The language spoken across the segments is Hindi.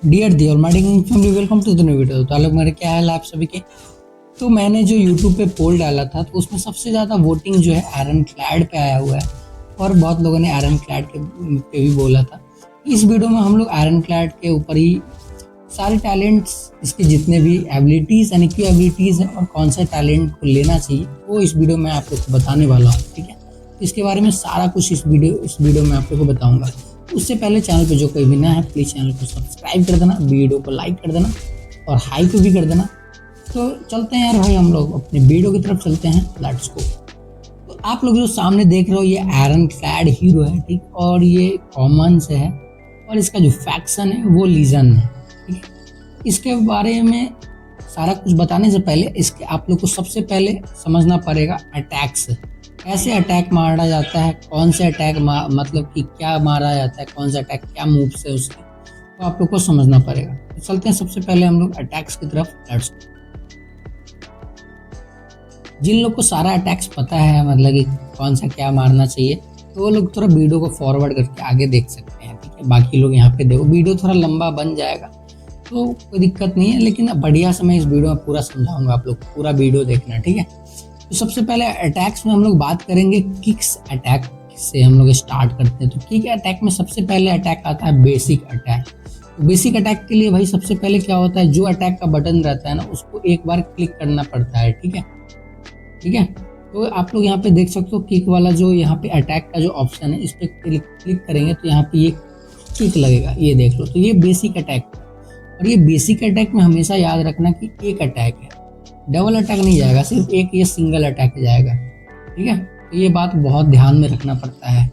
Dear the almighty family, welcome to the new video. तो लोग मेरे क्या हाल है आप सभी के। तो मैंने जो यूट्यूब पे पोल डाला था तो उसमें सबसे ज़्यादा वोटिंग जो है आयरन क्लैड पे आया हुआ है और बहुत लोगों ने आयरन क्लैड के पे भी बोला था। इस वीडियो में हम लोग आयरन क्लैड के ऊपर ही सारे टैलेंट्स, इसके जितने भी एबिलिटीज़ यानी कि एबिलिटीज़ हैं और कौन सा टैलेंट को लेना चाहिए वो इस वीडियो में आप लोग को बताने वाला हूँ। ठीक है, तो इसके बारे में सारा कुछ इस वीडियो में आप लोग को बताऊँगा। उससे पहले चैनल पे जो कोई भी नया है प्लीज़ चैनल को सब्सक्राइब कर देना, वीडियो को लाइक कर देना और हाइप भी कर देना। तो चलते हैं यार भाई, हम लोग अपने वीडियो की तरफ चलते हैं। Let's go. तो आप लोग जो सामने देख रहे हो ये आयरन क्लैड हीरो है, ठीक, और ये कॉमन से है और इसका जो फैक्शन है वो लीजन है। ठीक है, इसके बारे में सारा कुछ बताने से पहले इसके आप लोग को सबसे पहले समझना पड़ेगा अटैक्स, कैसे अटैक मारा जाता है, कौन से अटैक मतलब कि क्या मारा जाता है, कौन सा अटैक क्या मूव्स है उसके, तो आप लोग को समझना पड़ेगा। तो चलते हैं सबसे पहले हम लोग अटैक्स की तरफ। Let's go. जिन लोग को सारा अटैक्स पता है, मतलब कि कौन सा क्या मारना चाहिए, तो वो लोग थोड़ा वीडियो को फॉरवर्ड करके आगे देख सकते हैं। ठीक है, बाकी लोग यहाँ पे देखो, वीडियो थोड़ा लंबा बन जाएगा तो कोई दिक्कत नहीं है, लेकिन बढ़िया से मैं इस वीडियो में पूरा समझाऊंगा, आप लोग पूरा वीडियो देखना। ठीक है, तो सबसे पहले अटैक्स में हम लोग बात करेंगे किक्स अटैक से हम लोग स्टार्ट करते हैं। तो किक अटैक में सबसे पहले अटैक आता है बेसिक अटैक। तो बेसिक अटैक के लिए भाई सबसे पहले क्या होता है, जो अटैक का बटन रहता है ना उसको एक बार क्लिक करना पड़ता है। ठीक है, ठीक है, तो आप लोग यहाँ पे देख सकते हो किक वाला जो यहाँ पे अटैक का जो ऑप्शन है इस पर क्लिक करेंगे तो यहाँ पे ये किक लगेगा, ये देख लो। तो ये बेसिक अटैक, और ये बेसिक अटैक में हमेशा याद रखना कि एक अटैक है, डबल अटैक नहीं जाएगा, सिर्फ एक ये सिंगल अटैक जाएगा। ठीक है, तो ये बात बहुत ध्यान में रखना पड़ता है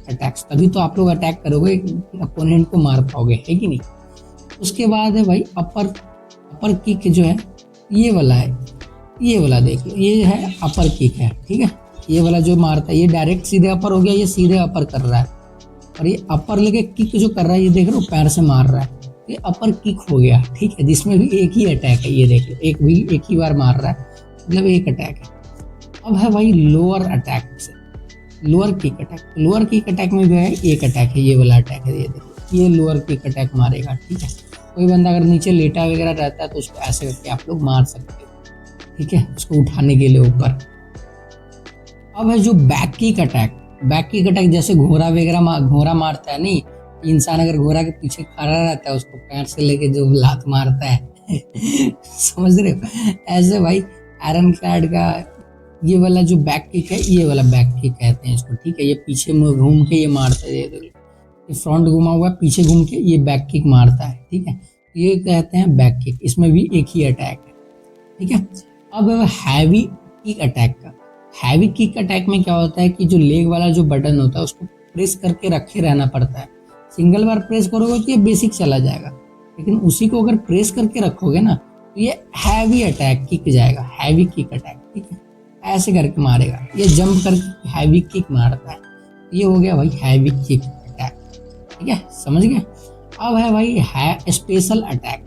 अटैक्स, तभी तो आप लोग अटैक करोगे, अपोनेंट को मार पाओगे, है कि नहीं। उसके बाद है भाई अपर किक जो है ये वाला है, ये वाला देख लो, ये है अपर किक है। ठीक है, ये वाला जो मारता है ये डायरेक्ट सीधे अपर हो गया, ये सीधे अपर कर रहा है, और ये अपर लेके किक जो कर रहा है ये देख लो पैर से मार रहा है, ये अपर किक हो गया। ठीक है, जिसमें भी एक ही अटैक है, ये देख लो एक ही बार मार रहा है, मतलब एक अटैक है। अब है भाई लोअर अटैक से lower kick attack. Lower kick attack में भी है एक अटैक है, ये वाला अटैक है, ये देखो ये लोअर किक अटैक मारेगा। ठीक है, कोई बंदा अगर नीचे लेटा वगैरह रहता है तो उसको ऐसे करके आप लोग मार सकते हो। ठीक है, उसको उठाने के लिए ऊपर। अब है जो बैक किक अटैक जैसे घोड़ा वगैरह घोड़ा मारता है, नहीं इंसान अगर घोड़ा के पीछे खड़ा रहता है उसको पैर से लेके जो लात मारता है समझ रहे हो, ऐसे भाई आयरन क्लैड का ये वाला जो बैक किक है, ये वाला बैक किक कहते हैं इसको। ठीक है, ये पीछे घूम के ये मारता है, ये फ्रंट घुमा हुआ है, पीछे घूम के ये बैक किक मारता है। ठीक है, ये कहते हैं बैक किक, इसमें भी एक ही अटैक है। ठीक है, अब हैवी किक अटैक का। हैवी किक अटैक में क्या होता है कि जो लेग वाला जो बटन होता है उसको प्रेस करके रखे रहना पड़ता है। सिंगल बार प्रेस करोगे तो ये बेसिक चला जाएगा, लेकिन उसी को अगर प्रेस करके रखोगे ना तो ये हैवी अटैक किक जाएगा, हैवी किक अटैक। ठीक है, ऐसे करके मारेगा, ये जंप करके हैवी किक मारता है, ये हो गया भाई हैवी किक अटैक। ठीक है, समझ गए। अब है भाई स्पेशल अटैक।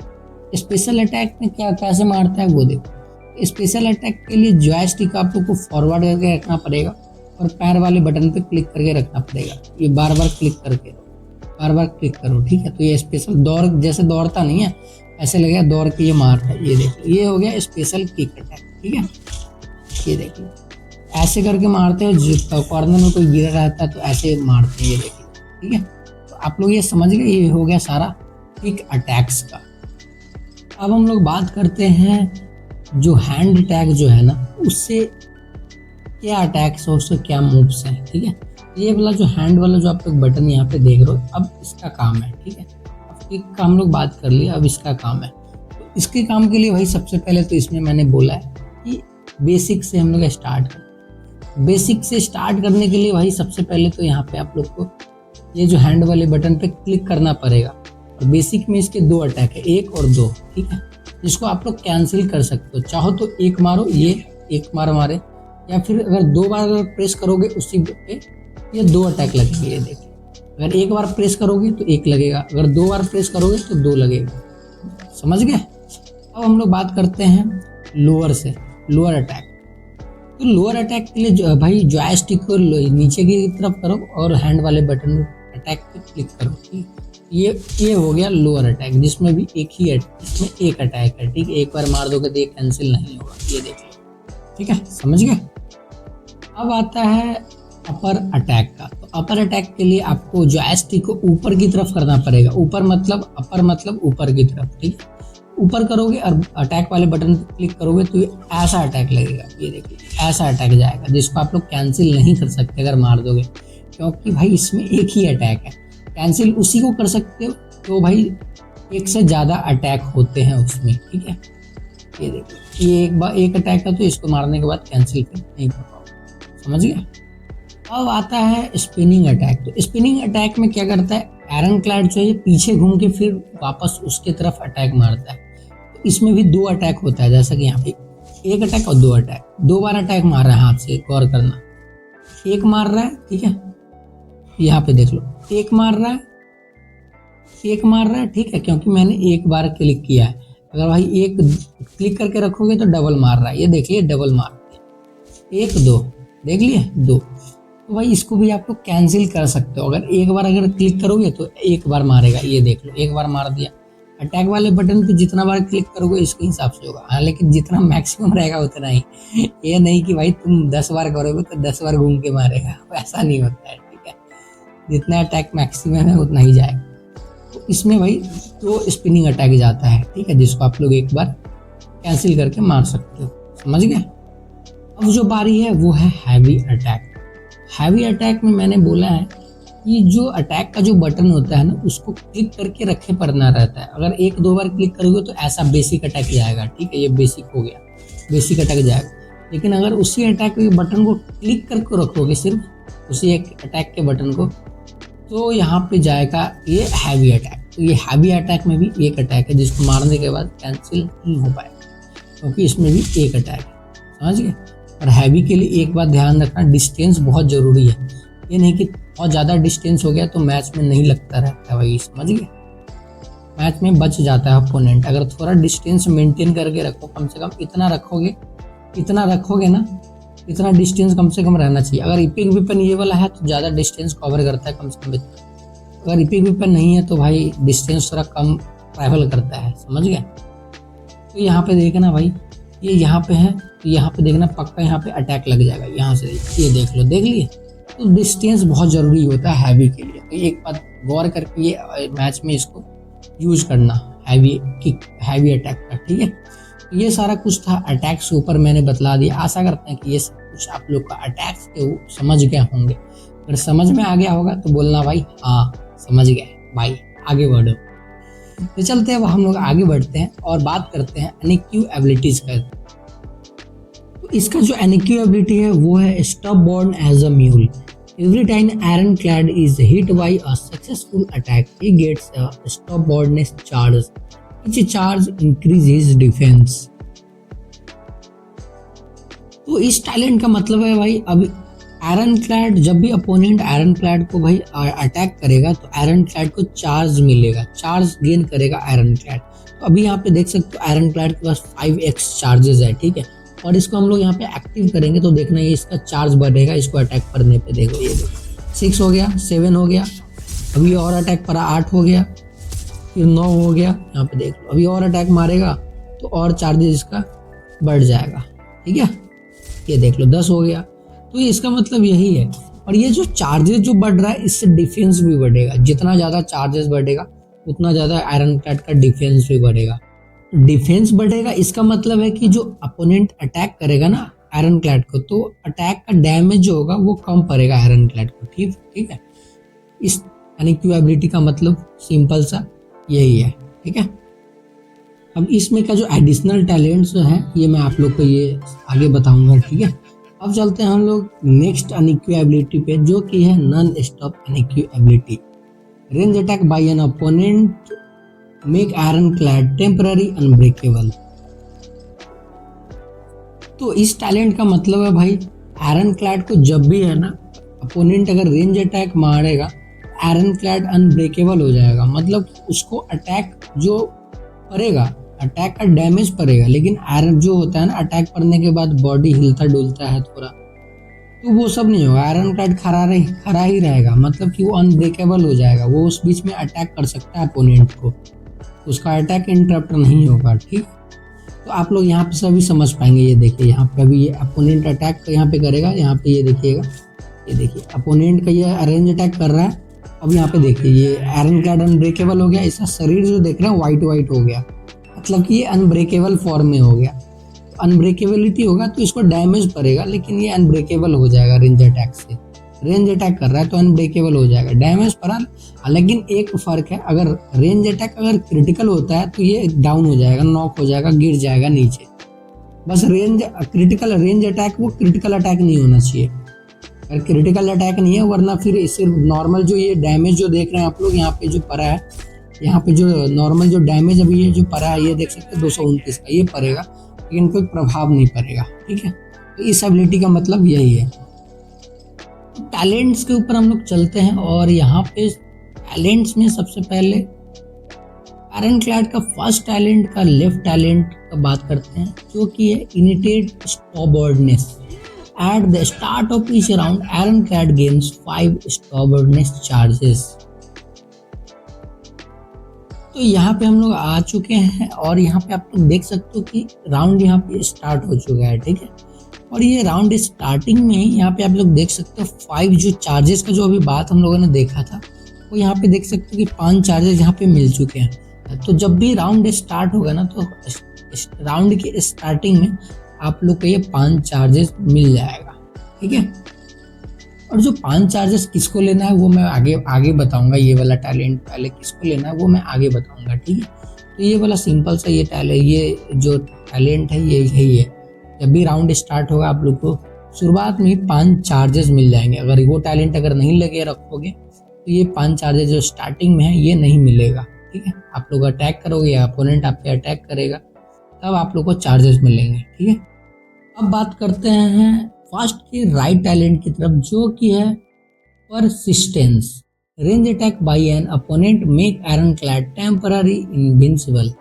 स्पेशल अटैक में क्या कैसे मारता है वो देखो। स्पेशल अटैक के लिए जॉयस्टिक आप लोग को फॉरवर्ड करके रखना पड़ेगा और पैर वाले बटन पे क्लिक करके रखना पड़ेगा, ये बार बार क्लिक करो। ठीक है, तो ये स्पेशल दौड़ जैसे दौड़ता नहीं है, ऐसे लगेगा दौड़ के ये मारता है, ये देखो ये हो गया स्पेशल किक अटैक। ठीक है, ये देखिए ऐसे करके मारते हैं, जो कॉर्नर में कोई गिरा रहता है तो ऐसे मारते हैं, ये देखिए। ठीक है, तो आप लोग ये समझ गए, ये हो गया सारा किक अटैक्स का। अब हम लोग बात करते हैं जो हैंड अटैक जो है ना, उससे क्या अटैक्स और उससे क्या मूव्स हैं। ठीक है, ये वाला जो हैंड वाला जो आप लोग बटन यहाँ पे देख रहे हो, अब इसका काम है। ठीक है, अब किक का हम लोग बात कर लिए, अब इसका काम है। तो इसके काम के लिए भाई सबसे पहले तो इसमें मैंने बोला है कि बेसिक से हम लोग स्टार्ट करें। बेसिक से स्टार्ट करने के लिए भाई सबसे पहले तो यहाँ पे आप लोग को ये जो हैंड वाले बटन पे क्लिक करना पड़ेगा, और बेसिक में इसके दो अटैक है, एक और दो। ठीक है, जिसको आप लोग कैंसिल कर सकते हो, चाहो तो एक मारो, ये एक बार मारे, या फिर अगर दो बार अगर प्रेस करोगे उसी पे ये दो अटैक लगेंगे। ये देखिए, अगर एक बार प्रेस करोगे तो एक लगेगा, अगर दो बार प्रेस करोगे तो दो लगेगा। समझ गए। अब हम लोग बात करते हैं लोअर से, लोअर अटैक। तो लोअर अटैक के लिए भाई जॉयस्टिक को नीचे की तरफ करो और हैंड वाले बटन अटैक पे क्लिक करो। ठीक, ये हो गया लोअर अटैक, जिसमें भी इसमें एक अटैक है, ठीक है। एक बार मार दोगे तो ये कैंसिल नहीं होगा, ये देख लो, ठीक है, समझ गए। अब आता है अपर अटैक का। तो अपर अटैक के लिए आपको जॉयस्टिक को ऊपर की तरफ करना पड़ेगा। ऊपर मतलब अपर मतलब ऊपर की तरफ, ठीक है। ऊपर करोगे और अटैक वाले बटन पर क्लिक करोगे तो ये ऐसा अटैक लगेगा, ये देखिए ऐसा अटैक जाएगा, जिसको आप लोग कैंसिल नहीं कर सकते अगर मार दोगे, क्योंकि भाई इसमें एक ही अटैक है। कैंसिल उसी को कर सकते हो तो भाई एक से ज़्यादा अटैक होते हैं उसमें, ठीक है। ये देखिए ये एक बार एक अटैक है, तो इसको मारने के बाद कैंसिल नहीं कर पाओगे, समझ गए। अब आता है स्पिनिंग अटैक। तो स्पिनिंग अटैक में क्या करता है, आयरन क्लैड जो है पीछे घूम के फिर वापस उसके तरफ अटैक मारता है। तो इसमें भी दो अटैक होता है, जैसा कि यहाँ पे एक अटैक और दो अटैक, दो बार अटैक मार रहा है हाथ से, गौर करना। एक मार रहा है, ठीक है, यहाँ पे देख लो, एक मार रहा है, ठीक है, क्योंकि मैंने एक बार क्लिक किया है। अगर भाई एक क्लिक करके रखोगे तो डबल मार रहा है, ये देखिए डबल मार दिया, एक दो, देख लिए दो। तो भाई इसको भी आप लोग कैंसिल कर सकते हो। अगर एक बार अगर क्लिक करोगे तो एक बार मारेगा, ये देख लो एक बार मार दिया। अटैक वाले बटन पे जितना बार क्लिक करोगे इसके हिसाब से होगा, हाँ, लेकिन जितना मैक्सिमम रहेगा उतना ही। ये नहीं कि भाई तुम 10 बार करोगे तो 10 बार घूम के मारेगा, ऐसा नहीं होता है, ठीक है। जितना अटैक मैक्सिमम है उतना ही जाएगा। तो इसमें भाई दो स्पिनिंग अटैक जाता है, ठीक है, जिसको आप लोग एक बार कैंसिल करके मार सकते हो, समझ गए। अब जो बारी है वो है हैवी अटैक। हैवी अटैक में मैंने बोला है कि जो अटैक का जो बटन होता है ना, उसको क्लिक करके रखे पड़ना रहता है। अगर एक दो बार क्लिक करोगे तो ऐसा बेसिक अटैक जाएगा, ठीक है, ये बेसिक हो गया, बेसिक अटैक जाएगा। लेकिन अगर उसी अटैक के बटन को क्लिक करके रखोगे, सिर्फ उसी एक अटैक के बटन को, तो यहाँ पे जाएगा ये हैवी अटैक। तो ये हैवी अटैक में भी एक अटैक है, जिसको मारने के बाद कैंसिल नहीं हो पाएगा, क्योंकि इसमें भी एक अटैक है, समझ गए। और हैवी के लिए एक बात ध्यान रखना, डिस्टेंस बहुत ज़रूरी है। ये नहीं कि बहुत ज़्यादा डिस्टेंस हो गया तो मैच में नहीं लगता रहता भाई, समझ गए, मैच में बच जाता है अपोनेंट। अगर थोड़ा डिस्टेंस मेंटेन करके रखो, कम से कम इतना रखोगे ना, इतना डिस्टेंस कम से कम रहना चाहिए। अगर इपिक वेपन ये वाला है तो ज़्यादा डिस्टेंस कवर करता है, कम से कम इतना। अगर इपिक वेपन नहीं है तो भाई डिस्टेंस थोड़ा कम ट्रैवल करता है, समझ गए। तो यहाँ पे देखना भाई, ये यहाँ पे है, तो यहाँ पे देखना पक्का यहाँ पे अटैक लग जाएगा यहाँ से, ये देख लो, देख लिए। तो डिस्टेंस बहुत ज़रूरी होता है हैवी के लिए। तो एक बात गौर करके ये मैच में इसको यूज करना, हैवी अटैक का, ठीक है। तो ये सारा कुछ था अटैक्स के ऊपर, मैंने बतला दिया। आशा करते हैं कि ये सब कुछ आप लोग का अटैक्स के समझ गए होंगे। अगर समझ में आ गया होगा तो बोलना भाई हाँ समझ गए भाई, आगे बढ़ो। तो चलते हैं, अब हम लोग आगे बढ़ते हैं और बात करते हैं एनक्यू एबिलिटीज का। तो इसका जो एनक्यू एबिलिटी है वो है stubborn as a mule. Every time Ironclad is hit by a successful attack, he gets a stubbornness charge. Each charge increases defense. तो इस टैलेंट का मतलब है भाई, अभी आयरनक्लैड जब भी अपोनेंट आयरनक्लैड को भाई अटैक करेगा तो आयरनक्लैड को चार्ज मिलेगा, चार्ज गेन करेगा आयरनक्लैड। तो अभी यहाँ पे देख सकते हो आयरनक्लैड के पास 5x चार्जेस है, ठीक है। और इसको हम लोग यहाँ पे एक्टिव करेंगे तो देखना ये इसका चार्ज बढ़ेगा, इसको अटैक करने पे। देखो ये देखो 6 हो गया, 7 हो गया, अभी और अटैक पर 8 हो गया, फिर 9 हो गया, यहाँ पे देख लो। अभी और अटैक मारेगा तो और चार्जेस इसका बढ़ जाएगा, ठीक है, ये देख लो 10 हो गया। तो ये इसका मतलब यही है। और ये जो चार्जेस जो बढ़ रहा है इससे डिफेंस भी बढ़ेगा। जितना ज़्यादा चार्जेस बढ़ेगा उतना ज़्यादा आयरनक्लैड का डिफेंस भी बढ़ेगा। डिफेंस बढ़ेगा इसका मतलब है कि जो अपोनेंट अटैक करेगा ना आयरनक्लैड को, तो अटैक का डैमेज जो होगा वो कम पड़ेगा आयरनक्लैड को, ठीक है। इस एनक्यू एबिलिटी का मतलब सिंपल सा यही है, ठीक है। अब इसमें का जो एडिशनल टैलेंट्स जो है ये मैं आप लोग को ये आगे बताऊंगा, ठीक है। अब चलते हैं हम लोग नेक्स्ट एनक्यू एबिलिटी पे, जो कि है non stop unique ability. Range attack by an opponent make Ironclad temporary unbreakable. तो इस टैलेंट का मतलब है भाई, आयरनक्लैड को जब भी है ना अपोनेंट अगर रेंज अटैक मारेगा आयरनक्लैड अनब्रेकेबल हो जाएगा। मतलब उसको अटैक जो पड़ेगा, अटैक का डैमेज पड़ेगा, लेकिन आयरन जो होता है ना अटैक पड़ने के बाद बॉडी हिलता डुलता है थोड़ा, तो वो सब नहीं होगा, आयरन क्लैड खड़ा ही रहेगा, मतलब कि वो अनब्रेकेबल हो जाएगा, वो उस बीच में अटैक कर सकता है अपोनेंट को, उसका अटैक इंटरप्ट नहीं होगा। ठीक, तो आप लोग यहाँ पे सभी समझ पाएंगे। ये देखिए यहाँ पे अभी ये अपोनेंट अटैक यहाँ पे करेगा, यहाँ पे ये देखिएगा, ये देखिए अपोनेंट का ये अरेंज अटैक कर रहा है। अब यहाँ पे देखिए ये आयरन क्लैड अनब्रेकेबल हो गया, इसका शरीर जो देख रहे हैं वाइट हो गया, मतलब कि ये अनब्रेकेबल फॉर्म में हो गया। अनब्रेकेबिलिटी होगा तो इसको डैमेज पड़ेगा, लेकिन ये अनब्रेकेबल हो जाएगा रेंज अटैक से। रेंज अटैक कर रहा है तो अनब्रेकेबल हो जाएगा, डैमेज पड़ा। लेकिन एक फर्क है, अगर रेंज अटैक अगर क्रिटिकल होता है तो ये डाउन हो जाएगा, नॉक हो जाएगा, गिर जाएगा नीचे। बस क्रिटिकल रेंज अटैक, वो क्रिटिकल अटैक नहीं होना चाहिए। अगर क्रिटिकल अटैक नहीं है, वरना फिर सिर्फ नॉर्मल जो ये डैमेज जो देख रहे हैं आप लोग यहाँ पे जो पड़ा है, यहाँ पे जो नॉर्मल जो डैमेज अभी ये जो पड़ा है, ये देख सकते हैं 229 का ये पड़ेगा, लेकिन कोई प्रभाव नहीं पड़ेगा। ठीक है, तो इस एबिलिटी का मतलब यही है। तो टैलेंट्स के ऊपर हम लोग चलते हैं, और यहाँ पे टैलेंट्स में सबसे पहले आयरन क्लैड का फर्स्ट टैलेंट का लेफ्ट टैलेंट का बात करते हैं, जो कि है innate stubbornness. At the start of each round Ironclad gains 5 stubbornness charges. तो यहाँ पे हम लोग आ चुके हैं, और यहाँ पे आप लोग देख सकते हो कि राउंड यहाँ पे स्टार्ट हो चुका है। ठीक है, और ये राउंड स्टार्टिंग में ही यहाँ पे आप लोग देख सकते हो 5 जो चार्जेस का जो अभी बात हम लोगों ने देखा था, वो यहाँ पे देख सकते हो कि 5 चार्जेस यहाँ पे मिल चुके हैं। तो जब भी राउंड स्टार्ट होगा ना, तो राउंड की स्टार्टिंग में आप लोग को ये 5 चार्जेस मिल जाएगा। ठीक है, और जो 5 चार्जेस किसको लेना है वो मैं आगे बताऊंगा। ये वाला टैलेंट पहले किसको लेना है वो मैं आगे बताऊंगा। ठीक है, तो ये वाला सिंपल सा ये जो टैलेंट है ये यही है। जब भी राउंड स्टार्ट होगा आप लोग को शुरुआत में 5 चार्जेस मिल जाएंगे। अगर वो टैलेंट अगर नहीं लगे रखोगे तो ये 5 चार्जेस जो स्टार्टिंग में है ये नहीं मिलेगा। ठीक है, आप लोग अटैक करोगे या अपोनेंट आप पे अटैक करेगा, तब आप लोग को चार्जेस मिलेंगे। ठीक है, अब बात करते हैं फर्स्ट के राइट टैलेंट की तरफ, जो कि है persistence. Range attack by an opponent make ironclad temporary invincible.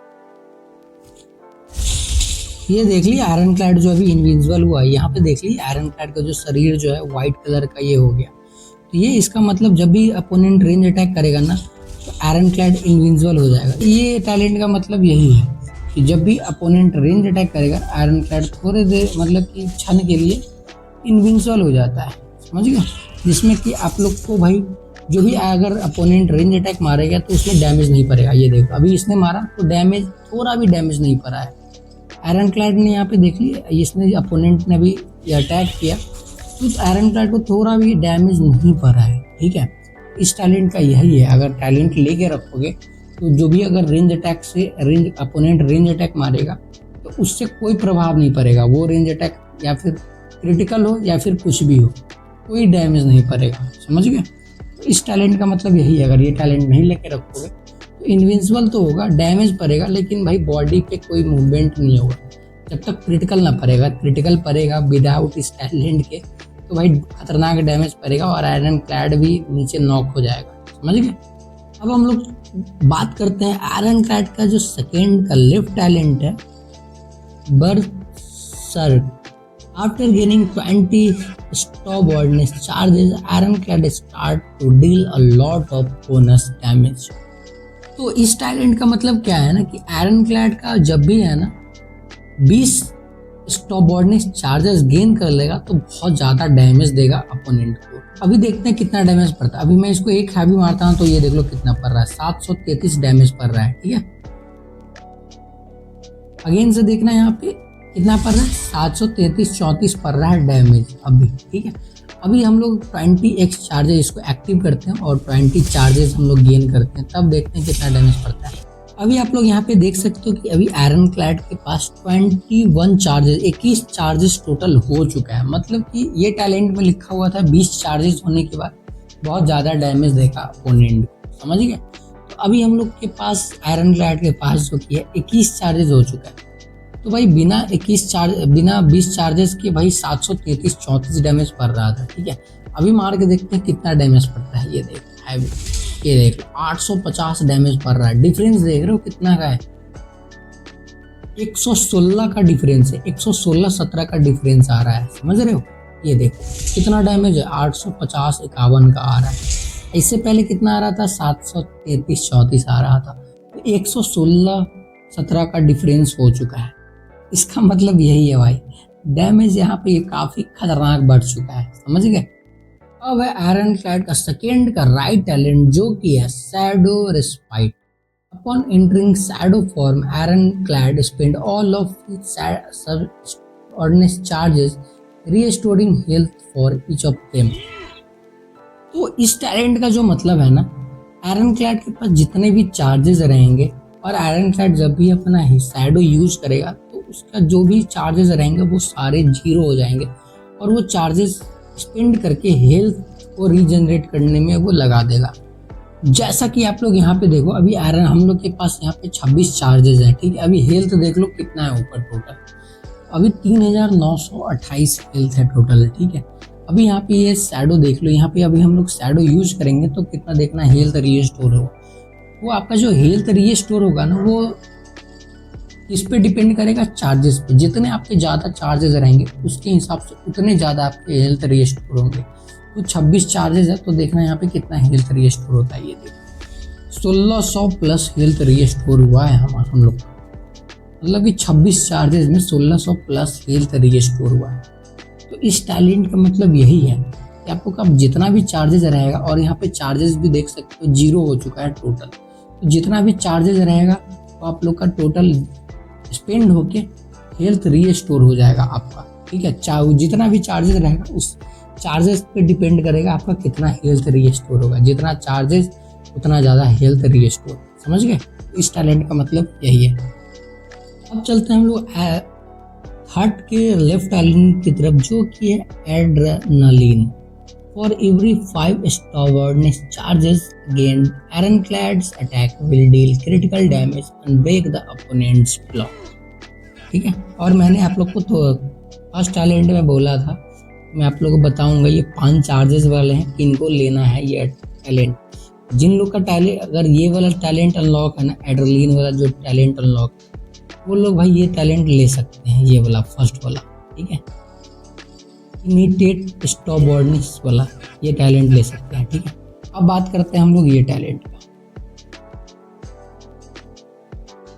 ये देख ली आयरन क्लैड जो अभी इनविंसिबल हुआ है, यहाँ पे देख ली आयरन क्लैड का जो शरीर जो है व्हाइट कलर का ये हो गया। तो ये इसका मतलब जब भी अपोनेंट रेंज अटैक करेगा ना, तो आयरन क्लैड इनविंसिबल हो जाएगा। ये टैलेंट का मतलब यही है कि जब भी अपोनेंट रेंज अटैक करेगा, आयरन क्लैड थोड़े देर मतलब कि क्षण के लिए इनविंसिबल हो जाता है, समझ गए। जिसमें कि आप लोग को भाई जो भी अगर अपोनेंट रेंज अटैक मारेगा तो उसमें डैमेज नहीं पड़ेगा। ये देखो अभी इसने मारा तो डैमेज, थोड़ा भी डैमेज नहीं पड़ा है। आयरन क्लैड ने यहाँ पे देख लिया, इसने अपोनेंट ने भी अटैक किया तो आयरन क्लैड को थोड़ा भी डैमेज नहीं पड़ा है। ठीक है, इस टैलेंट का यही है। अगर टैलेंट लेके रखोगे तो जो भी अगर रेंज अटैक से अपोनेंट रेंज अटैक मारेगा तो उससे कोई प्रभाव नहीं पड़ेगा। वो रेंज अटैक या फिर क्रिटिकल हो या फिर कुछ भी हो, कोई डैमेज नहीं पड़ेगा, समझ गए। तो इस टैलेंट का मतलब यही है। अगर ये टैलेंट नहीं लेके रखोगे तो इनविंसिबल तो होगा, डैमेज पड़ेगा, लेकिन भाई बॉडी पे कोई मूवमेंट नहीं होगा जब तक क्रिटिकल ना पड़ेगा। क्रिटिकल पड़ेगा विदाउट इस टैलेंट के तो भाई खतरनाक डैमेज पड़ेगा और आयरन क्लैड भी नीचे नॉक हो जाएगा, समझ गए। अब हम लोग बात करते हैं आयरन क्लैड का जो सेकेंड का लेफ्ट टैलेंट है, berserk. After gaining 20 stubbornness charges, Ironclad start to deal a lot of bonus damage. तो इस टैलेंट का मतलब क्या है ना कि आयरनक्लैड का जब भी है ना 20 स्टॉबर्डनेस चार्जेस गेन कर लेगा तो बहुत ज़्यादा डैमेज देगा अपोनेंट को। अभी देखते हैं कितना डैमेज पड़ता है। अभी मैं इसको एक हैवी मारता हूँ तो ये देख लो कितना पड़ रहा है, 733 डैमेज पड़ रहा है। ठीक है, अगेन से देखना यहाँ पे कितना पड़ रहा है, 733 पड़ रहा है डैमेज अभी। ठीक है, अभी हम लोग 20x चार्जेस इसको एक्टिव करते हैं और 20 चार्जेस हम लोग गेन करते हैं, तब देखते हैं कितना डैमेज पड़ता है। अभी आप लोग यहाँ पे देख सकते हो कि अभी आयरन क्लैड के पास 21 चार्जेस 21 चार्जेस टोटल हो चुका है। मतलब कि ये टैलेंट में लिखा हुआ था 20 चार्जेस होने के बाद बहुत ज़्यादा डैमेज देगा अपोनेंट, समझ गए। तो अभी हम लोग के पास आयरन क्लैड के पास जो कि है 21 चार्जेस हो चुका है। तो भाई बिना 20 चार्जेस के भाई 733 डैमेज पड़ रहा था। ठीक है, अभी मार के देखते हैं कितना डैमेज पड़ता है। ये देख हैवी, ये देख 850 डैमेज पड़ रहा है। डिफरेंस देख रहे हो कितना का है, 116 का डिफरेंस है, 116-17 का डिफरेंस आ रहा है, समझ रहे हो। ये देखो कितना डैमेज है, 850 51 का आ रहा है। इससे पहले कितना आ रहा था, 733 34 आ रहा था। तो 116 17 का डिफरेंस हो चुका है। इसका मतलब यही है भाई, डैमेज यहाँ पे ये काफी खतरनाक बढ़ चुका है, समझ गए। अब है आयरन क्लैड का सेकेंड का राइट टैलेंट, जो कि है shadow respite. Upon entering shadow form, Ironclad spend all of its ordinary charges restoring health for each of them। तो इस टैलेंट का जो मतलब है ना, Ironclad के पास जितने भी चार्जेस रहेंगे और Ironclad जब भी अपना शैडो यूज करेगा तो उसका जो भी चार्जेस रहेंगे वो सारे जीरो हो जाएंगे और वो चार्जेस स्पेंड करके हेल्थ को रीजनरेट करने में वो लगा देगा। जैसा कि आप लोग यहाँ पे देखो, अभी आयरन हम लोग के पास यहाँ पे 26 चार्जेस है, ठीक है। अभी हेल्थ देख लो कितना है ऊपर टोटल, अभी 3928 हेल्थ है टोटल, ठीक है। अभी यहाँ पे ये शैडो देख लो, यहाँ पे अभी हम लोग शैडो यूज करेंगे तो कितना देखना हेल्थ रीस्टोर हो। वो आपका जो हेल्थ रीस्टोर होगा ना, वो इस पे डिपेंड करेगा चार्जेस पे। जितने आपके ज़्यादा चार्जेस रहेंगे उसके हिसाब से उतने ज़्यादा आपके हेल्थ रीस्टोर होंगे। तो 26 चार्जेस है तो देखना यहाँ पे कितना हेल्थ रीस्टोर होता है। ये देखो 1600 प्लस हेल्थ रीस्टोर हुआ है हम लोग, मतलब कि 26 चार्जेस में 1600 प्लस हेल्थ रीस्टोर हुआ है। तो इस टैलेंट का मतलब यही है कि आपको कब जितना भी चार्जेस रहेगा, और यहाँ पे चार्जेस भी देख सकते हो जीरो हो चुका है टोटल। तो जितना भी चार्जेस रहेगा तो आप लोग का टोटल स्पेंड होके हेल्थ रीस्टोर हो जाएगा आपका, ठीक है। जितना भी चार्जेस रहेगा उस चार्जेस पे डिपेंड करेगा आपका कितना हेल्थ रीस्टोर होगा। जितना चार्जेस उतना ज़्यादा हेल्थ रीस्टोर, समझ गए। इस टैलेंट का मतलब यही है। अब चलते हैं हम लोग थर्ड के लेफ्ट टैलेंट की तरफ, जो कि है adrenaline. For every 5 stubbornness charges gained, Ironclad's attack will deal critical damage and break the opponent's block, ठीक है। और मैंने आप लोग को तो फर्स्ट टैलेंट में बोला था, मैं आप लोगों को बताऊंगा ये 5 चार्जेस वाले हैं, किनको लेना है ये टैलेंट। जिन लोग का टैलेंट, अगर ये वाला टैलेंट अनलॉक है ना, एड्रेनालिन वाला जो टैलेंट अनलॉक, वो लोग भाई ये टैलेंट ले सकते हैं, ये वाला फर्स्ट वाला, ठीक है। इमीडिएट स्टॉबॉर्निस वाला ये टैलेंट ले सकते हैं, ठीक है। अब बात करते हैं हम लोग ये टैलेंट का।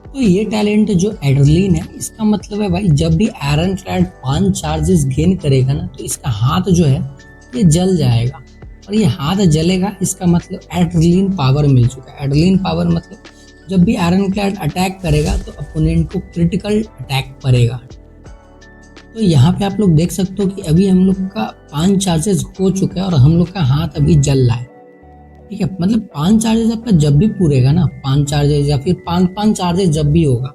तो ये टैलेंट जो एड्रेनालिन है, इसका मतलब है भाई जब भी आयरनक्लैड 5 चार्जेस गेन करेगा ना, तो इसका हाथ जो है ये जल जाएगा। और ये हाथ जलेगा, इसका मतलब एड्रेनालिन पावर मिल चुका है। एड्रेनालिन पावर मतलब जब भी आयरनक्लैड अटैक करेगा तो अपोनेंट को क्रिटिकल अटैक पड़ेगा। तो यहाँ पे आप लोग देख सकते हो कि अभी हम लोग का 5 चार्जेस हो चुका है और हम लोग का हाथ अभी जल रहा है, ठीक है। मतलब 5 चार्जेस आपका जब भी पूरेगा ना, 5 चार्जेस या फिर 5 चार्जेस जब भी होगा,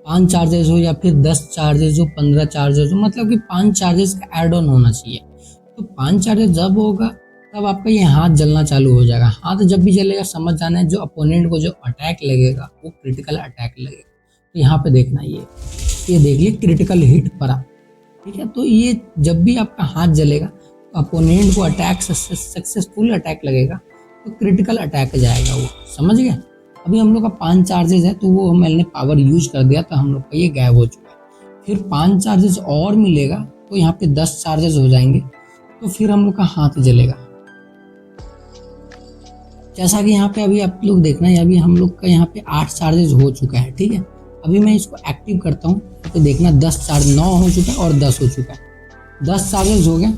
5 चार्जेस हो या फिर 10 चार्जेस हो, 15 चार्जेस हो, मतलब कि 5 चार्जेस का एड ऑन होना चाहिए। तो 5 चार्जेस जब होगा तब आपका ये हाथ जलना चालू हो जाएगा। हाथ जब भी जलेगा समझ जाना है जो अपोनेंट को जो अटैक लगेगा वो क्रिटिकल अटैक लगेगा। तो यहाँ पे देखना ये देख लिए क्रिटिकल हिट पड़ा, ठीक है। तो ये जब भी आपका हाथ जलेगा तो अपोनेंट को अटैक सक्सेसफुल अटैक लगेगा तो क्रिटिकल अटैक जाएगा वो, समझ गए। अभी हम लोग का 5 चार्जेस है तो वो मैंने पावर यूज कर दिया तो हम लोग का ये गायब हो चुका है। फिर 5 चार्जेस और मिलेगा तो यहाँ पे 10 चार्जेस हो जाएंगे तो फिर हम लोग का हाथ जलेगा। जैसा कि यहाँ पे अभी आप लोग देखना है, अभी हम लोग का यहाँ पे 8 चार्जेस हो चुका है, ठीक है। अभी मैं इसको एक्टिव करता हूँ तो देखना 10 चार्ज 9 हो चुका है और 10 हो चुका है। 10 चार्जेस हो गए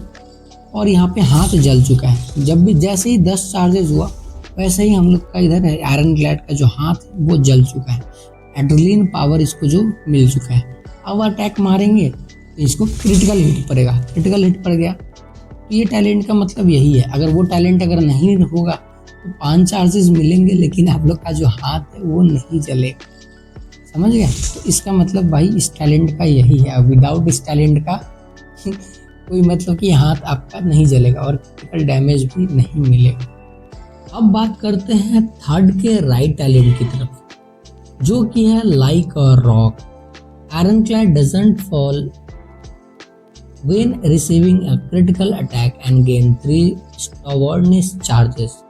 और यहाँ पे हाथ जल चुका है। जब भी जैसे ही 10 चार्जेस हुआ वैसे ही हम लोग का इधर आयरनक्लैड का जो हाथ है वो जल चुका है। एड्रेनालिन पावर इसको जो मिल चुका है। अब अटैक मारेंगे तो इसको क्रिटिकल हिट पड़ेगा। क्रिटिकल हिट पड़ गया तो ये टैलेंट का मतलब यही है। अगर वो टैलेंट अगर नहीं होगा तो 5 चार्जेस मिलेंगे लेकिन आप लोग का जो हाथ है वो नहीं जलेगा, समझ गए। तो इसका मतलब भाई इस टैलेंट का यही है। विदाउट इस टैलेंट का कोई मतलब कि हाथ आपका नहीं जलेगा और क्रिटिकल डैमेज भी नहीं मिलेगा। अब बात करते हैं थर्ड के राइट टैलेंट की तरफ, जो कि है like a rock. Ironclad doesn't fall when receiving a critical attack and gain 3 stubbornness charges.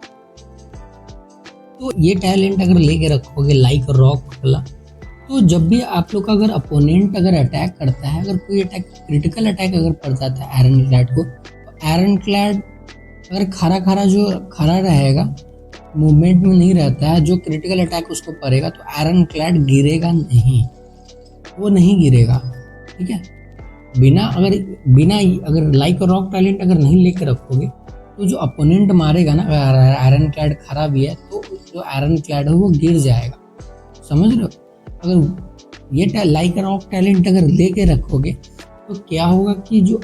तो ये टैलेंट अगर लेके रखोगे लाइक रॉक वाला तो जब भी आप लोग का अगर अपोनेंट अगर अटैक करता है, अगर कोई अटैक क्रिटिकल अटैक अगर पड़ जाता है आयरन क्लैड को, तो आयरन क्लैड अगर खड़ा रहेगा, मूवमेंट में नहीं रहता है, जो क्रिटिकल अटैक उसको पड़ेगा तो आयरन क्लैड गिरेगा नहीं, वो नहीं गिरेगा। ठीक है, बिना अगर लाइक रॉक टैलेंट अगर नहीं लेके रखोगे तो जो अपोनेंट मारेगा ना, अगर आयरन क्लैड खड़ा भी है तो जो आयरन क्लैड है वो गिर जाएगा। समझ रहे हो? अगर ये लाइक रॉक टैलेंट अगर लेके रखोगे तो क्या होगा कि जो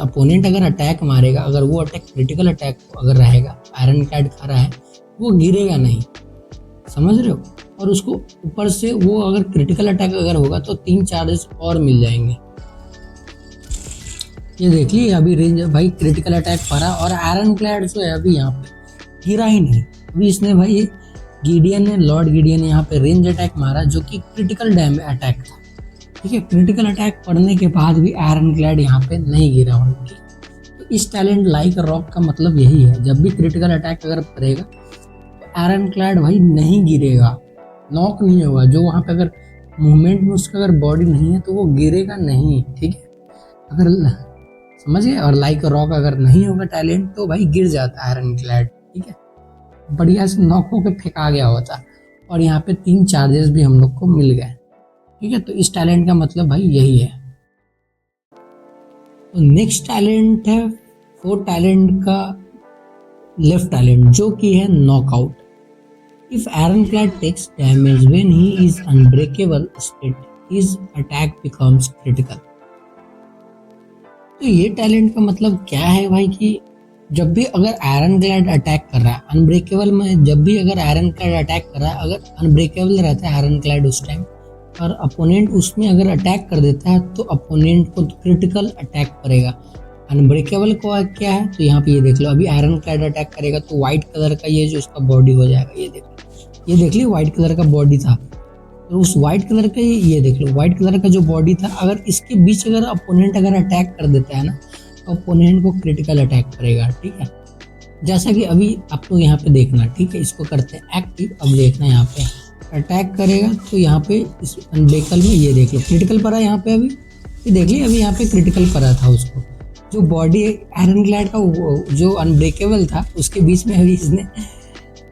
अपोनेंट अगर अटैक मारेगा, अगर वो अटैक क्रिटिकल अटैक अगर रहेगा, आयरन क्लैड खड़ा है, वो गिरेगा नहीं। समझ रहे हो? और उसको ऊपर से वो अगर क्रिटिकल अटैक अगर होगा तो 3 चार्जेस और मिल जाएंगे। ये देख लीजिए अभी रेंज भाई क्रिटिकल अटैक पड़ा और आयरन क्लैड जो है अभी यहाँ पे गिरा ही नहीं। अभी इसने भाई लॉर्ड गिडियन ने यहाँ पे रेंज अटैक मारा जो कि क्रिटिकल डैमेज अटैक था। ठीक है, क्रिटिकल अटैक पड़ने के बाद भी आयरन क्लैड यहाँ पे नहीं गिरा उनकी। तो इस टैलेंट लाइक रॉक का मतलब यही है, जब भी क्रिटिकल अटैक अगर पड़ेगा तो आयरन क्लैड भाई नहीं गिरेगा, नॉक नहीं होगा। जो वहाँ पे अगर मूवमेंट में उसका अगर बॉडी नहीं है तो वो गिरेगा नहीं। ठीक है, अगर समझिए, और लाइक रॉक अगर नहीं होगा टैलेंट तो भाई गिर जाता है आयरन क्लैड। ठीक है, बढ़िया से नॉक होकर फेंका गया होता और यहाँ पे 3 चार्जेस भी हम लोग को मिल गए। ठीक है, तो इस टैलेंट का मतलब भाई यही है। तो नेक्स्ट टैलेंट है 4 टैलेंट का लेफ्ट टैलेंट जो कि है knockout. If ironclad takes damage when he is unbreakable state, his attack becomes critical. तो ये टैलेंट का मतलब क्या है भाई कि जब भी अगर आयरन क्लैड अटैक कर रहा है अनब्रेकेबल में, जब भी अगर आयरन क्लैड अटैक कर रहा है, अगर अनब्रेकेबल रहता है आयरन क्लैड उस टाइम और अपोनेंट उसमें अगर अटैक कर देता है तो अपोनेंट को क्रिटिकल अटैक करेगा। अनब्रेकेबल को क्या है तो यहाँ पे ये देख लो, अभी आयरन क्लैड अटैक करेगा तो व्हाइट कलर का ये जो उसका बॉडी हो जाएगा, ये देख लो, ये देख लो व्हाइट कलर का बॉडी था। तो उस व्हाइट कलर का ये देख लो व्हाइट कलर का जो बॉडी था, अगर इसके बीच अगर अपोनेंट अगर अटैक कर देता है ना तो अपोनेंट को क्रिटिकल अटैक करेगा। ठीक है, जैसा कि अभी आप लोग यहाँ पे देखना। ठीक है, इसको करते हैं एक्टिव। अब देखना यहाँ पे अटैक करेगा तो यहाँ पे इस अनब्रेकल में ये देख लो क्रिटिकल पड़ा यहाँ पे, अभी ये देख लिया, अभी यहाँ पे क्रिटिकल पड़ा था उसको। जो बॉडी आयरन क्लैड का जो अनब्रेकेबल था उसके बीच में अभी इसने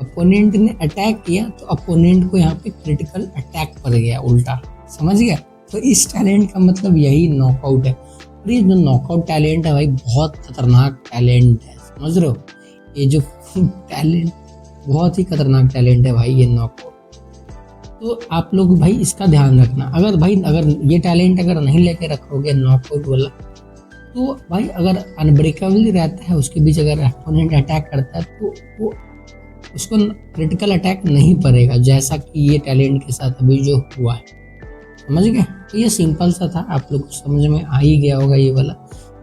अपोनेंट ने अटैक किया तो अपोनेंट को यहाँ पे क्रिटिकल अटैक पड़ गया उल्टा। समझ गया? तो इस टैलेंट का मतलब यही नॉकआउट है। और ये जो नॉकआउट टैलेंट है भाई बहुत खतरनाक टैलेंट है। समझ रहे हो? ये जो टैलेंट बहुत ही खतरनाक टैलेंट है भाई ये नॉकआउट। तो आप लोग भाई इसका ध्यान रखना। अगर ये टैलेंट अगर नहीं लेके रखोगे नॉकआउट वाला, तो भाई अगर अनब्रेकेबल रहता है उसके बीच अगर अपोनेंट अटैक करता है तो वो उसको क्रिटिकल अटैक नहीं पड़ेगा, जैसा कि ये टैलेंट के साथ अभी जो हुआ है। समझ गए? तो ये सिंपल सा था, आप लोग को समझ में आ ही गया होगा ये वाला।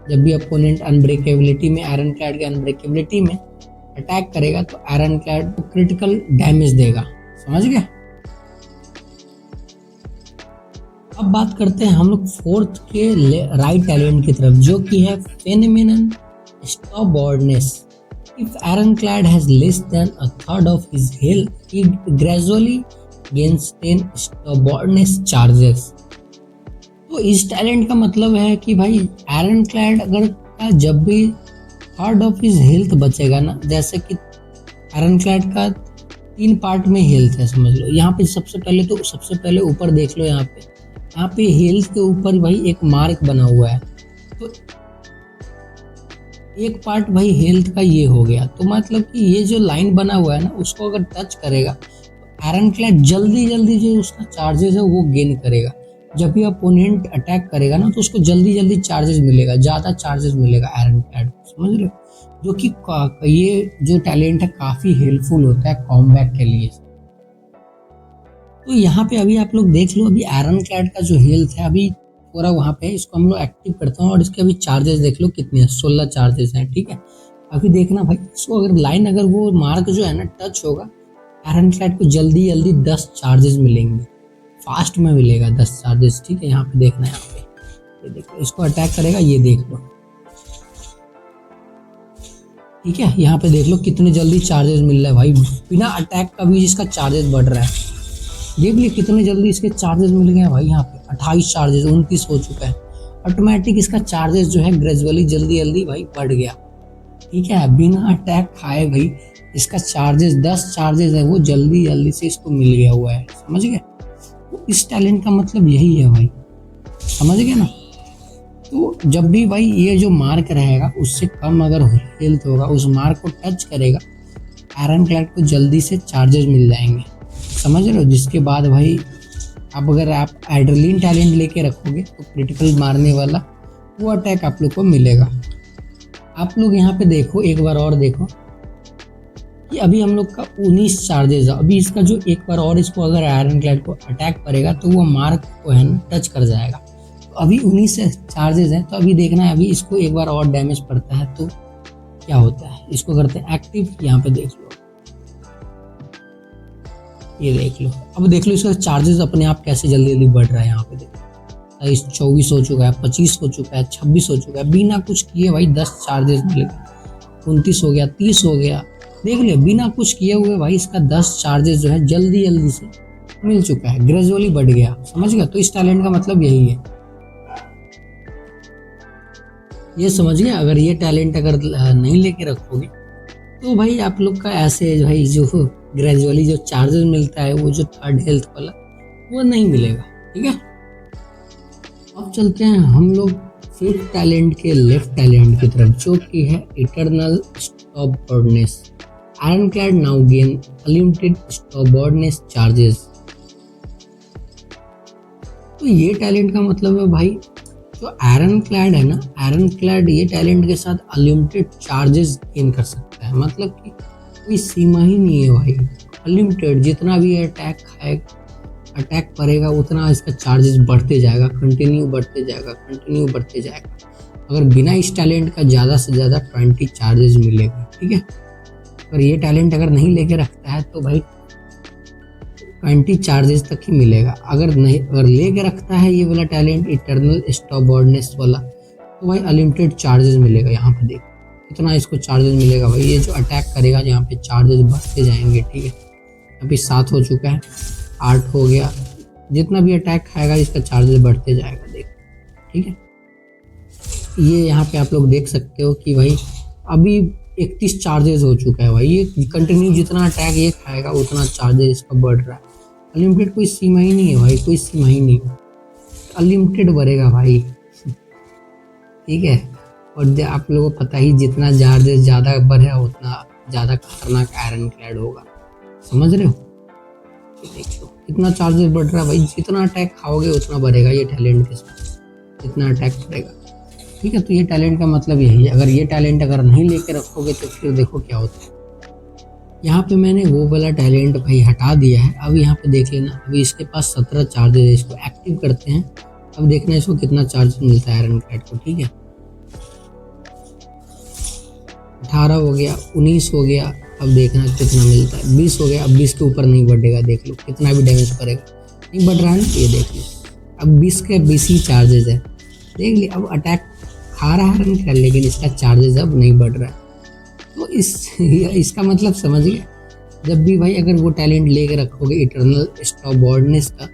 जब भी अपोनेंट अनब्रेकेबिलिटी में, आयरन क्लैड के अनब्रेकेबिलिटी में अटैक करेगा तो आयरन क्लैड को क्रिटिकल डैमेज देगा। समझ गए? अब बात करते हैं हम लोग 4th के राइट टैलेंट की तरफ जो कि है phenomenon स्टॉबॉर्डनेस। If ironclad has less than a third of his health, he gradually gains 10 stubbornness charges. तो इस टैलेंट का मतलब है कि भाई आयरन क्लैड अगर का जब भी थर्ड ऑफ हिज हेल्थ बचेगा ना, जैसे कि आयरन क्लैड का 3 पार्ट में हेल्थ है समझ लो। यहाँ पे सबसे पहले ऊपर देख लो, यहाँ पे हेल्थ के ऊपर भाई एक मार्क बना हुआ है। तो एक पार्ट भाई हेल्थ का ये हो गया, तो मतलब कि ये जो लाइन बना हुआ है ना उसको अगर टच करेगा तो आयरन क्लैड जल्दी जो उसका चार्जेस है वो गेन करेगा। जब भी अपोनेंट अटैक करेगा ना तो उसको जल्दी चार्जेस मिलेगा, ज़्यादा चार्जेस मिलेगा आयरन क्लैड। समझ रहे हो? जो कि ये जो टैलेंट है काफ़ी हेल्पफुल होता है कॉम्बैट के लिए। तो यहाँ पे अभी आप लोग देख लो, अभी आयरन क्लैड का जो हेल्थ है अभी पूरा वहाँ पे, इसको हम लोग एक्टिव करते हैं और इसके अभी चार्जेस देख लो कितने हैं, 16 चार्जेस हैं। ठीक है, अभी देखना भाई इसको अगर लाइन अगर वो मार्क जो है ना टच होगा, आयरन क्लैड को जल्दी 10 चार्जेस मिलेंगे, फास्ट में मिलेगा 10 चार्जेस। ठीक है, यहाँ पे देखना, यहाँ पे ये देखो इसको अटैक करेगा, ये देख लो। ठीक है, यहाँ पे देख लो कितने जल्दी चार्जेस मिल रहा है भाई, बिना अटैक का भी इसका चार्जेस बढ़ रहा है। देख लिए कितने जल्दी इसके चार्जेस मिल गए हैं भाई। यहाँ पे 28 चार्जेस, 29 हो चुका है। ऑटोमेटिक इसका चार्जेस जो है ग्रेजुअली जल्दी जल्दी भाई बढ़ गया। ठीक है, बिना अटैक खाए भाई इसका चार्जेस 10 चार्जेस है वो जल्दी जल्दी से इसको मिल गया हुआ है। समझ गए? तो इस टैलेंट का मतलब यही है भाई, समझ गए ना। तो जब भी भाई ये जो मार्क रहेगा उससे कम अगर हेल्थ होगा, उस मार्क को टच करेगा, आयरन क्लैड को जल्दी से चार्जेस मिल जाएंगे। समझ रहे हो? जिसके बाद भाई अब अगर आप एड्रेनलिन टैलेंट लेके रखोगे तो क्रिटिकल मारने वाला वो अटैक आप लोग को मिलेगा। आप लोग यहाँ पे देखो, एक बार और देखो कि अभी हम लोग का 19 चार्जेस है। अभी इसका जो एक बार और इसको अगर आयरन क्लैड को अटैक करेगा तो वो मार्क को है ना टच कर जाएगा। तो अभी 19 चार्जेस हैं, तो अभी देखना है अभी इसको एक बार और डैमेज पड़ता है तो क्या होता है। इसको करते हैं एक्टिव, यहाँ पे देख लो, ये देख लो। अब देख लो इसका चार्जेस अपने आप कैसे जल्दी जल्दी बढ़ रहा है। यहाँ पे देखो 24 हो चुका है, 25 हो चुका है, 26 हो चुका है, बिना कुछ किए भाई 10 चार्जेस मिल गए। 29 हो गया, 30 हो गया, देख लिया बिना कुछ किए हुए भाई इसका 10 चार्जेस जो है जल्दी जल्दी से मिल चुका है, ग्रेजुअली बढ़ गया। समझ गया? तो इस टैलेंट का मतलब यही है, ये समझ गए। अगर ये टैलेंट अगर नहीं लेके रखोगे तो भाई आप लोग का ऐसे भाई जो ग्रेजुअली जो चार्जेस मिलता है वो जो थर्ड हेल्थ वाला वो नहीं मिलेगा। ठीक है, अब चलते हैं हम लोग फिफ्थ टैलेंट के लेफ्ट टैलेंट की तरफ, जो कि है eternal stubbornness. Ironclad now gain unlimited stubbornness charges. तो ये टैलेंट का मतलब है भाई जो आयरन क्लैड है ना, आयरन क्लैड ये टैलेंट के साथ अनलिमिटेड चार्जेस गेन कर सकता है। मतलब कि कोई सीमा ही नहीं है भाई, अनलिमिटेड जितना भी अटैक करेगा उतना इसका चार्जेस बढ़ते जाएगा, कंटिन्यू बढ़ते जाएगा, कंटिन्यू बढ़ते जाएगा। अगर बिना इस टैलेंट का ज़्यादा से ज़्यादा 20 चार्जेस मिलेगा। ठीक है, अगर ये टैलेंट अगर नहीं लेके रखता है तो भाई 20 चार्जेस तक ही मिलेगा। अगर लेके रखता है ये वाला टैलेंट इटर्नल स्टॉपवर्डनेस वाला तो भाई अनलिमिटेड चार्जेस मिलेगा। यहाँ पे देखो कितना इसको चार्जेस मिलेगा भाई, ये जो अटैक करेगा यहाँ पे चार्जेस बढ़ते जाएंगे। ठीक है, अभी 7 हो चुका है, 8 हो गया, जितना भी अटैक खाएगा इसका चार्जेस बढ़ते जाएगा। देखो ठीक है, ये यहाँ पे आप लोग देख सकते हो कि भाई अभी 31 चार्जेस हो चुका है भाई। ये कंटिन्यू जितना अटैक ये खाएगा उतना चार्जेस इसका बढ़ रहा है। अनलिमिटेड कोई सीमा ही नहीं है भाई, कोई सीमा ही नहीं है, अनलिमिटेड बढ़ेगा भाई। ठीक है, और आप लोगों को पता ही जितना चार्जेस ज़्यादा बढ़े उतना ज़्यादा खतरनाक आयरन क्लैड होगा। समझ रहे हो? देख लो कितना चार्जेस बढ़ रहा है भाई, जितना अटैक खाओगे उतना बढ़ेगा ये टैलेंट के साथ, जितना अटैक करेगा। ठीक है, तो ये टैलेंट का मतलब यही है। अगर ये टैलेंट अगर नहीं लेके रखोगे तो फिर देखो क्या होता है। यहाँ पे मैंने वो वाला टैलेंट भाई हटा दिया है। अब यहाँ पे देख लेना, अभी इसके पास 17 चार्जेस है, इसको एक्टिव करते हैं। अब देखना इसको कितना चार्ज मिलता है आयरन क्लैड को। ठीक है, 18 हो गया, 19 हो गया, अब देखना कितना मिलता है। 20 हो गया, अब 20 के ऊपर नहीं बढ़ेगा। देख लो कितना भी डैमेज करेगा नहीं बढ़ रहा है ना, ये देख लो अब 20 के 20 ही चार्जेस है। देख ली, अब अटैक खा रहा है आयरन क्लैड लेकिन इसका चार्जेस अब नहीं बढ़ रहा है। तो इसका मतलब समझ गए। जब भी भाई अगर वो टैलेंट लेके रखोगे इटर्नल स्टॉपवर्डनेस का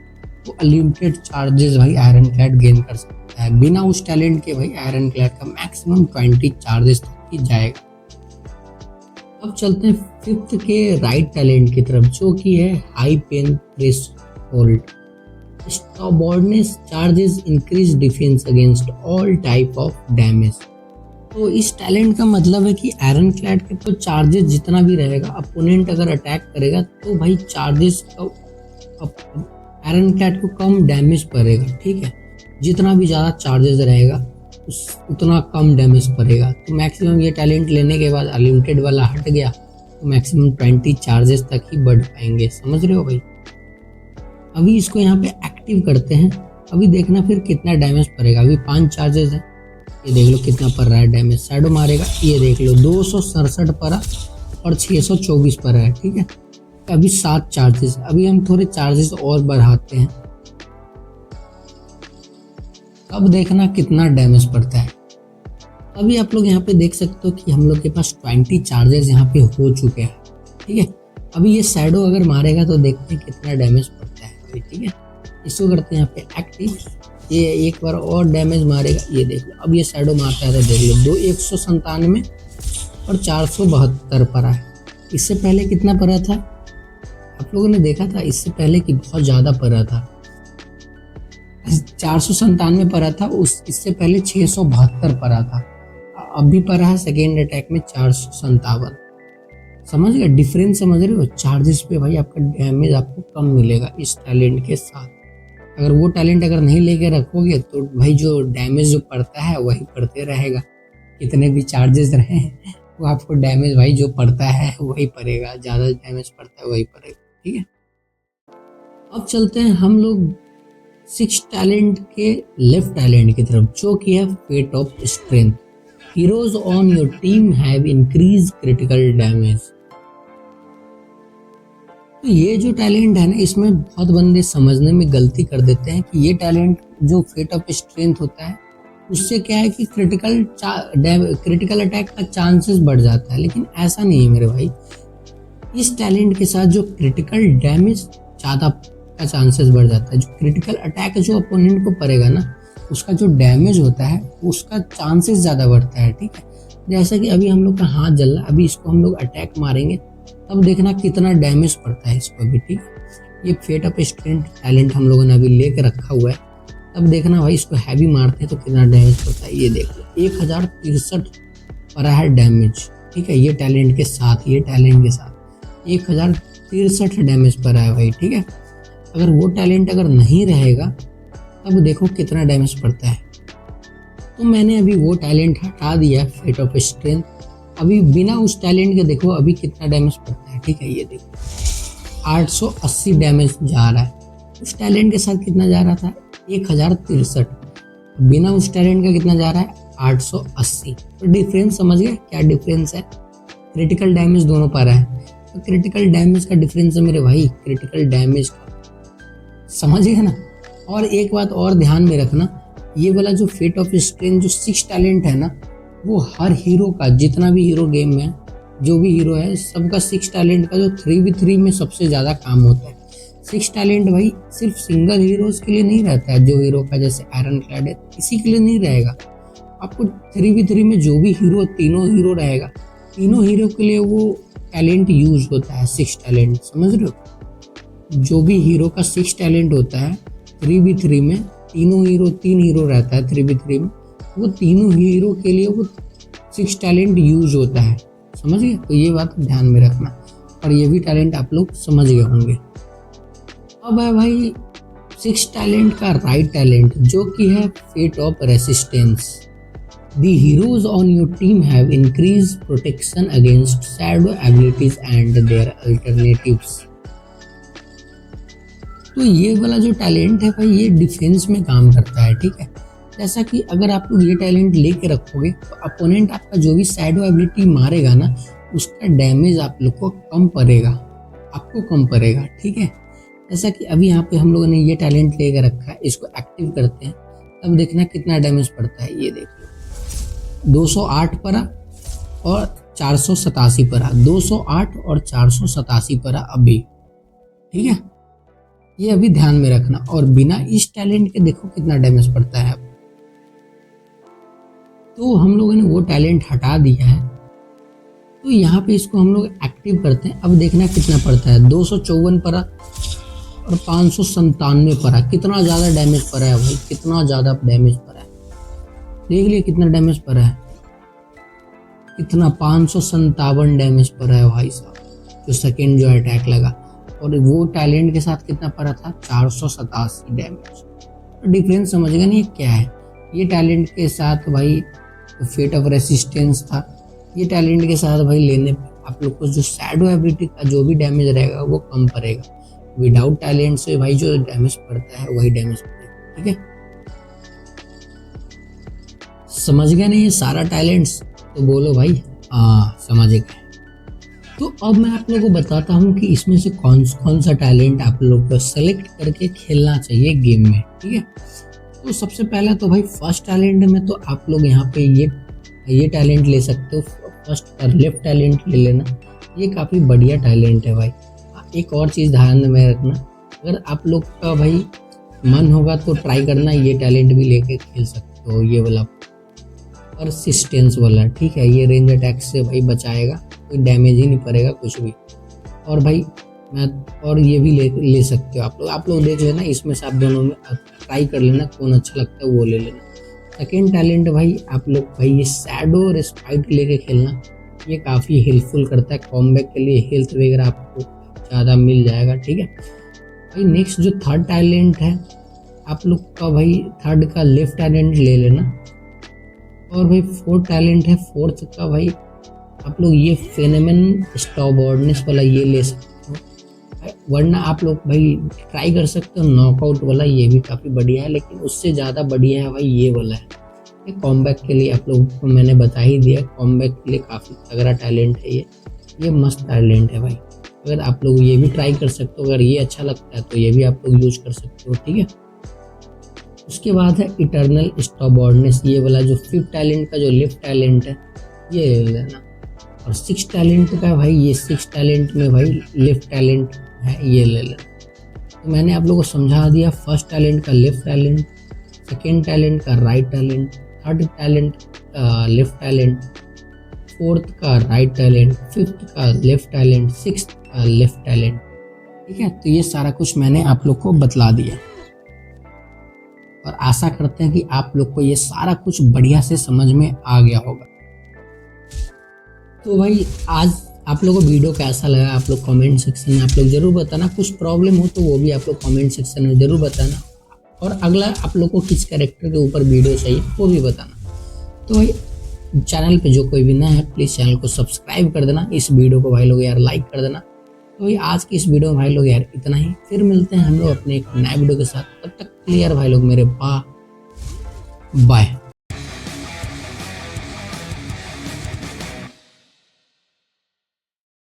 तो अनलिमिटेड चार्जेस भाई आयरन क्लैड गेन कर सकता है। बिना उस टैलेंट के भाई आयरन क्लैड का मैक्सिमम 20 चार्जेस तक ही जाएगा। अब चलते हैं फिफ्थ के राइट टैलेंट की तरफ, जो कि है high pain threshold. Stubbornness charges increase defence against all type of damage. तो इस टैलेंट का मतलब है कि आयरन क्लैड के तो चार्जेस जितना भी रहेगा, अपोनेंट अगर अटैक करेगा तो भाई चार्जेस आयरन क्लैड को कम डैमेज पड़ेगा। ठीक है, जितना भी ज़्यादा चार्जेस रहेगा उतना कम डैमेज पड़ेगा। तो मैक्सिमम ये टैलेंट लेने के बाद अनलिमिटेड वाला हट गया तो मैक्सिमम 20 चार्जेस तक ही बढ़ पाएंगे। समझ रहे हो भाई? अभी इसको यहाँ पे एक्टिव करते हैं, अभी देखना फिर कितना डैमेज पड़ेगा। अभी 5 चार्जेस है, ये देख लो कितना पड़ रहा है डैमेज। शैडो मारेगा, ये देख लो 267 पड़ा और 624 पड़ा है। ठीक है, अभी 7 चार्जेस, अभी हम थोड़े चार्जेस और बढ़ाते हैं, अब देखना कितना डैमेज पड़ता है। अभी आप लोग यहाँ पे देख सकते हो कि हम लोग के पास 20 चार्जेस यहाँ पे हो चुके हैं। ठीक है, अभी ये शैडो अगर मारेगा तो देखते हैं कितना डैमेज पड़ता है। पे, ठीक है। इसको करते हैं यहाँ पे एक्टिव। ये एक बार और डैमेज मारेगा, ये देख लो। अब ये शैडो मारता है तो देख लो 197 और 472 पड़ा है। इससे पहले कितना पड़ा था आप लोगों ने देखा था? इससे पहले कि बहुत ज़्यादा पड़ा था, 497 पड़ा था। इससे पहले 672 पड़ा था। अब भी पड़ा है सेकेंड अटैक में 457। समझ गए डिफरेंस? समझ रहे हो? चार्जेस पे भाई आपका डैमेज आपको कम मिलेगा इस टैलेंट के साथ। अगर वो टैलेंट अगर नहीं लेके रखोगे तो भाई जो डैमेज जो पड़ता है वही पड़ते रहेगा। कितने भी चार्जेस रहे वो आपको डैमेज भाई जो पड़ता है वही पड़ेगा, ज़्यादा डैमेज पड़ता है वही पड़ेगा, ठीक है। अब चलते हैं हम लोग 6 टैलेंट के लेफ्ट टैलेंट की तरफ, जो कि है feat of strength. Heroes on your team have increase critical damage. तो ये जो टैलेंट है ना, इसमें बहुत बंदे समझने में गलती कर देते हैं कि ये टैलेंट जो फेट ऑफ स्ट्रेंथ होता है उससे क्या है कि क्रिटिकल अटैक का चांसेस बढ़ जाता है, लेकिन ऐसा नहीं है मेरे भाई। इस टैलेंट के साथ जो क्रिटिकल डैमेज ज़्यादा का चांसेस बढ़ जाता है। जो क्रिटिकल अटैक जो अपोनेंट को पड़ेगा ना, उसका जो डैमेज होता है उसका चांसेस ज़्यादा बढ़ता है, ठीक है। जैसा कि अभी हम लोग का हाथ जल रहा है, अभी इसको हम लोग अटैक मारेंगे तब देखना कितना डैमेज पड़ता है इसको अभी, ठीक है। ये फेट ऑफ स्ट्रेंथ टैलेंट हम लोगों ने अभी लेके रखा हुआ है, तब देखना भाई इसको हैवी मारते हैं तो कितना डैमेज पड़ता है। ये देख लो 1063 पड़ा है डैमेज, ठीक है। ये टैलेंट के साथ 1063 डैमेज पड़ा है भाई, ठीक है। अगर वो टैलेंट अगर नहीं रहेगा तब देखो कितना डैमेज पड़ता है। तो मैंने अभी वो टैलेंट हटा दिया फेट ऑफ स्ट्रेंथ। अभी बिना उस टैलेंट के देखो अभी कितना डैमेज पड़ता है, ठीक है। ये देखो 880 डैमेज जा रहा है। उस टैलेंट के साथ कितना जा रहा था? 1063। बिना उस टैलेंट का कितना जा रहा है? 880। तो डिफरेंस समझ गए क्या डिफरेंस है? क्रिटिकल डैमेज दोनों पर है, तो क्रिटिकल डैमेज का डिफरेंस है मेरे भाई, क्रिटिकल डैमेज का, समझ गए ना। और एक बात और ध्यान में रखना, ये वाला जो फेट ऑफ स्ट्रेंथ जो 6 टैलेंट है ना, वो हर हीरो का, जितना भी हीरो गेम में है, जो भी हीरो है सबका 6 टैलेंट का जो 3v3 में सबसे ज़्यादा काम होता है। 6 टैलेंट भाई सिर्फ सिंगल हीरोज के लिए नहीं रहता है। जो हीरो का जैसे आयरन क्लैड है किसी के लिए नहीं रहेगा, आपको 3v3 में जो भी हीरो, तीनों हीरो रहेगा, तीनों हीरो के लिए वो टैलेंट यूज होता है 6 टैलेंट, समझ रहे हो। जो भी हीरो का 6 टैलेंट होता है 3v3 में, तीन हीरो रहता है 3v3 में, वो तीनों हीरो के लिए वो 6 टैलेंट यूज होता है, समझ गए। तो ये बात ध्यान में रखना, और ये भी टैलेंट आप लोग समझ गए होंगे। अब है भाई 6 टैलेंट का राइट टैलेंट, जो कि है feat of resistance. The heroes on your team have increase protection against shadow abilities and their alternatives. तो ये वाला जो टैलेंट है भाई, ये डिफेंस में काम करता है, ठीक है। जैसा कि अगर आप लोग ये टैलेंट लेके रखोगे तो अपोनेंट आपका जो भी शैडो एबिलिटी मारेगा ना, उसका डैमेज आप लोग को कम पड़ेगा, आपको कम पड़ेगा, ठीक है। जैसा कि अभी यहाँ पे हम लोगों ने ये टैलेंट लेके रखा है, इसको एक्टिव करते हैं तब देखना कितना डैमेज पड़ता है। ये देख लो 208 पड़ा और 487 पड़ा, 208 और 487 पड़ा अभी, ठीक है। ये अभी ध्यान में रखना। और बिना इस टैलेंट के देखो कितना डैमेज पड़ता है। तो हम लोगों ने वो टैलेंट हटा दिया है, तो यहाँ पे इसको हम लोग एक्टिव करते हैं। अब देखना कितना पड़ता है, 254 पड़ा और 597 पड़ा। कितना ज़्यादा डैमेज पड़ा है भाई, कितना ज़्यादा डैमेज पड़ा है। देख लिए कितना डैमेज पड़ा है, कितना 557 डैमेज पड़ा है भाई साहब, जो सेकेंड जो अटैक लगा। और वो टैलेंट के साथ कितना पड़ा था? 487 डैमेज। तो डिफरेंस समझ गए नहीं क्या है। ये टैलेंट के साथ भाई फेट ऑफ रेसिस्टेंस था, ये टैलेंट के साथ भाई लेने पे आप लोग को जो शैडो एबिलिटी का जो भी डैमेज रहेगा वो कम पड़ेगा। विदाउट टैलेंट से भाई जो डैमेज पड़ता है वही डैमेज पड़ेगा, ठीक है। समझ गया नहीं ये सारा टैलेंट्स? तो बोलो भाई हाँ समझ गए। तो अब मैं आप लोगों को बताता हूँ कि इसमें से कौन सा टैलेंट आप लोग को सेलेक्ट करके खेलना चाहिए गेम में, ठीक है। तो सबसे पहला तो भाई फर्स्ट टैलेंट में तो आप लोग यहाँ पे ये टैलेंट ले सकते हो। फर्स्ट लेफ्ट टैलेंट ले लेना, ये काफ़ी बढ़िया टैलेंट है भाई। एक और चीज़ ध्यान में रखना, अगर आप लोग का भाई मन होगा तो ट्राई करना, ये टैलेंट भी लेके खेल सकते हो, ये वाला परसिस्टेंस वाला, ठीक है। ये रेंज अटैक से भाई बचाएगा, कोई डैमेज ही नहीं पड़ेगा कुछ भी। और भाई मैं और ये भी ले सकते हो आप लोग देख लेना, इसमें से आप दोनों में ट्राई कर लेना, कौन अच्छा लगता है वो ले लेना। सेकेंड टैलेंट भाई आप लोग भाई ये शैडो और स्पाइट लेके खेलना, ये काफ़ी हेल्पफुल करता है कॉम्बैक के लिए, हेल्थ वगैरह आपको ज़्यादा मिल जाएगा, ठीक है भाई। नेक्स्ट जो थर्ड टैलेंट है आप लोग का भाई, थर्ड का लेफ्ट टैलेंट ले लेना। और भाई फोर्थ टैलेंट है, फोर्थ का भाई आप लोग ये फेनोमेन स्टॉबॉर्डनेस वाला ये ले सकते हो, वरना आप लोग भाई ट्राई कर सकते हो नॉकआउट वाला, ये भी काफ़ी बढ़िया है, लेकिन उससे ज़्यादा बढ़िया है भाई ये वाला है। ये कॉम्बैक के लिए आप लोगों को मैंने बता ही दिया, कॉम्बैक के लिए काफ़ी तगड़ा टैलेंट है ये मस्त टैलेंट है भाई। अगर आप लोग ये भी ट्राई कर सकते हो, अगर ये अच्छा लगता है तो ये भी आप लोग यूज कर सकते हो, ठीक है। उसके बाद है इटर्नल स्टॉबॉर्डनेस, ये वाला जो फिफ्थ टैलेंट का जो लेफ्ट टैलेंट है ये ले लेना। और सिक्स टैलेंट का भाई, ये सिक्स टैलेंट में भाई लेफ्ट टैलेंट है, ये ले लेना। तो मैंने आप लोगों को समझा दिया, फर्स्ट टैलेंट का लेफ्ट टैलेंट, सेकेंड टैलेंट का राइट टैलेंट, थर्ड टैलेंट का लेफ्ट टैलेंट, फोर्थ का राइट टैलेंट, फिफ्थ का लेफ्ट टैलेंट, सिक्स्थ का लेफ्ट टैलेंट, ठीक है। तो ये सारा कुछ मैंने आप लोग को बतला दिया और आशा करते हैं कि आप लोग को ये सारा कुछ बढ़िया से समझ में आ गया होगा। तो भाई आज आप लोगों को वीडियो कैसा लगा आप लोग कमेंट सेक्शन में आप लोग जरूर बताना, कुछ प्रॉब्लम हो तो वो भी आप लोग कमेंट सेक्शन में जरूर बताना, और अगला आप लोग को किस कैरेक्टर के ऊपर वीडियो चाहिए वो भी बताना। तो भाई चैनल पे जो कोई भी नया है प्लीज़ चैनल को सब्सक्राइब कर देना, इस वीडियो को भाई लोग यार लाइक कर देना। तो भाई आज की इस वीडियो में भाई लोग यार इतना ही, फिर मिलते हैं हम लोग अपने एक नए वीडियो के साथ, तब तक क्लियर भाई लोग मेरे बाय।